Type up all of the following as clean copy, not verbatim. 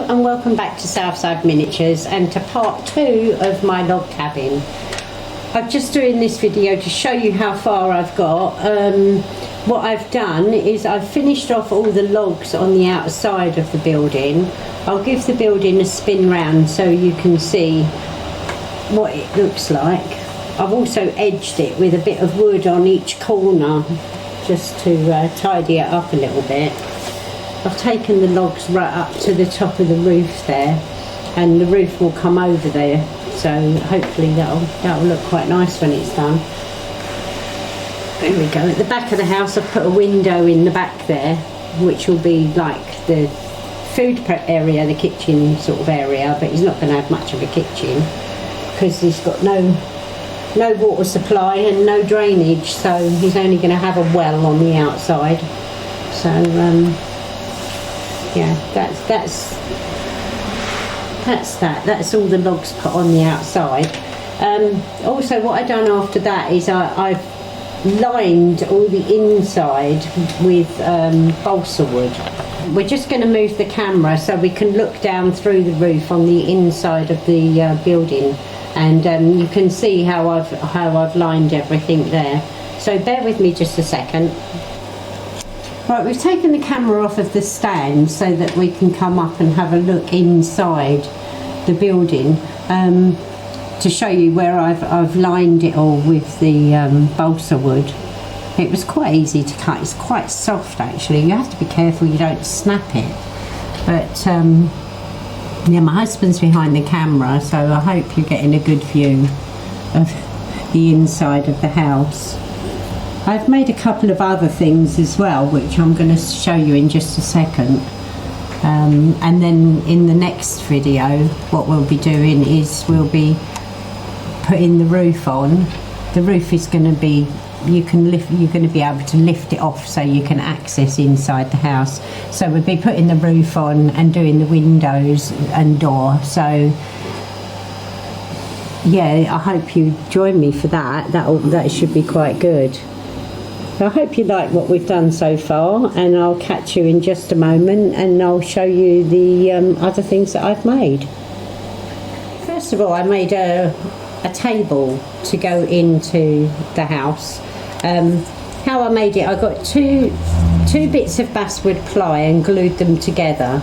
and welcome back to Southside Miniatures and to part 2 of my log cabin. I'm just doing this video to show you how far I've got. What I've done is I've finished off all the logs on the outside of the building. I'll give the building a spin round so you can see what it looks like. I've also edged it with a bit of wood on each corner just to tidy it up a little bit. I've taken the logs right up to the top of the roof there, and the roof will come over there, so hopefully that'll look quite nice when it's done. There we go. At the back of the house I've put a window in the back there, which will be like the food prep area, the kitchen sort of area, but he's not going to have much of a kitchen because he's got no water supply and no drainage, so he's only going to have a well on the outside. So yeah, that's all the logs put on the outside. Also what I've done after that is I've lined all the inside with balsa wood. We're just going to move the camera so we can look down through the roof on the inside of the building, and you can see how I've lined everything there. So bear with me just a second. Right, we've taken the camera off of the stand so that we can come up and have a look inside the building to show you where I've lined it all with the balsa wood. It was quite easy to cut. It's quite soft actually. You have to be careful you don't snap it. But yeah, my husband's behind the camera, so I hope you're getting a good view of the inside of the house. I've made a couple of other things as well, which I'm going to show you in just a second. And then in the next video, what we'll be doing is we'll be putting the roof on. The roof is going to be, you're going to be able to lift it off so you can access inside the house. So we'll be putting the roof on and doing the windows and door. So yeah, I hope you join me for that. That should be quite good. I hope you like what we've done so far, and I'll catch you in just a moment and I'll show you the other things that I've made. First of all, I made a table to go into the house. How I made it, I got two bits of basswood ply and glued them together,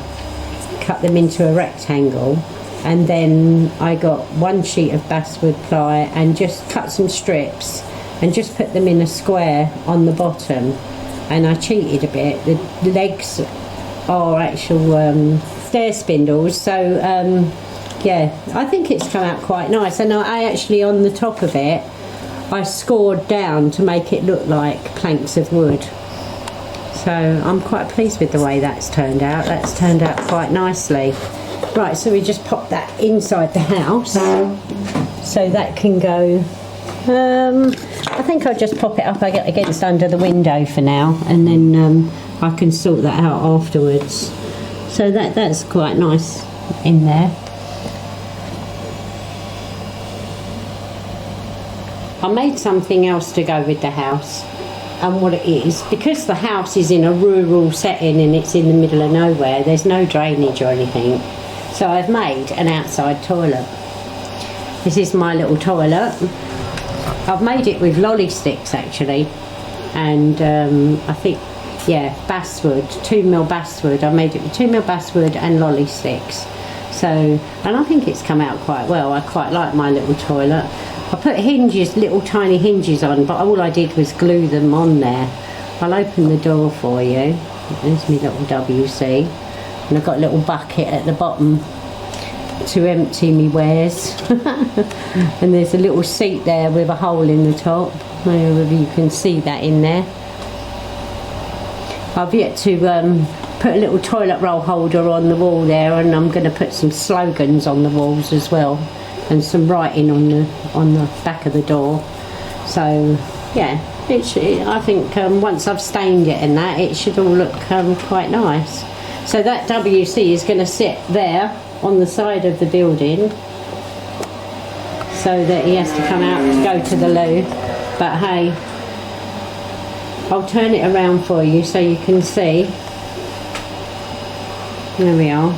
cut them into a rectangle, and then I got one sheet of basswood ply and just cut some strips and just put them in a square on the bottom. And I cheated a bit. The legs are actual stair spindles, so yeah, I think it's come out quite nice. And I actually, on the top of it, I scored down to make it look like planks of wood. So I'm quite pleased with the way that's turned out. That's turned out quite nicely. Right, so we just pop that inside the house, so that can go. I think I'll just pop it up against under the window for now, and then I can sort that out afterwards. So that's quite nice in there. I made something else to go with the house, and what it is, because the house is in a rural setting and it's in the middle of nowhere, there's no drainage or anything, so I've made an outside toilet. This is my little toilet. I've made it with lolly sticks actually, and I think, yeah, basswood, 2mm basswood. I made it with 2mm basswood and lolly sticks. So, and I think it's come out quite well. I quite like my little toilet. I put hinges, little tiny hinges on, but all I did was glue them on there. I'll open the door for you. There's my little WC, and I've got a little bucket at the bottom to empty me wares. And there's a little seat there with a hole in the top. I don't know whether you can see that in there. I've yet to put a little toilet roll holder on the wall there, and I'm going to put some slogans on the walls as well, and some writing on the back of the door. So yeah, I think once I've stained it and that, it should all look quite nice. So that WC is going to sit there on the side of the building, so that he has to come out to go to the loo. But hey, I'll turn it around for you so you can see. There we are.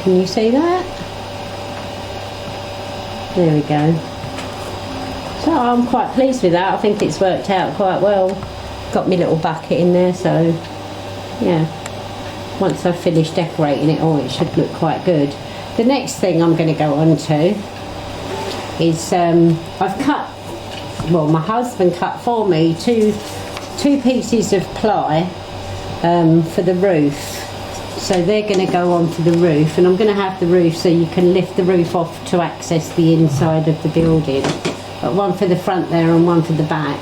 Can you see that? There we go. So I'm quite pleased with that. I think it's worked out quite well. Got my little bucket in there, so yeah. Once I've finished decorating it all, it should look quite good. The next thing I'm going to go on to is I've cut, well, my husband cut for me two pieces of ply for the roof. So they're going to go onto the roof, and I'm going to have the roof so you can lift the roof off to access the inside of the building. But one for the front there and one for the back.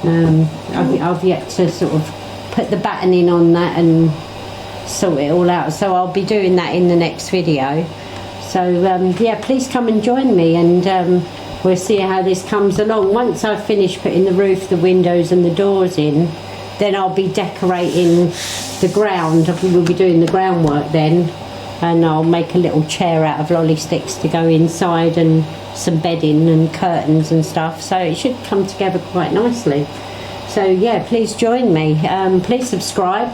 I've yet to sort of put the battening on that and sort it all out, so I'll be doing that in the next video. So yeah, please come and join me, and we'll see how this comes along. Once I've finished putting the roof, the windows and the doors in, then I'll be decorating the ground. We'll be doing the groundwork then, and I'll make a little chair out of lolly sticks to go inside, and some bedding and curtains and stuff, so it should come together quite nicely. So yeah, please join me. Please subscribe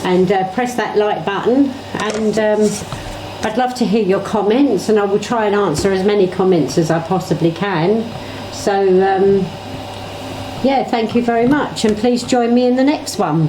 and press that like button, and I'd love to hear your comments, and I will try and answer as many comments as I possibly can. So yeah, thank you very much, and please join me in the next one.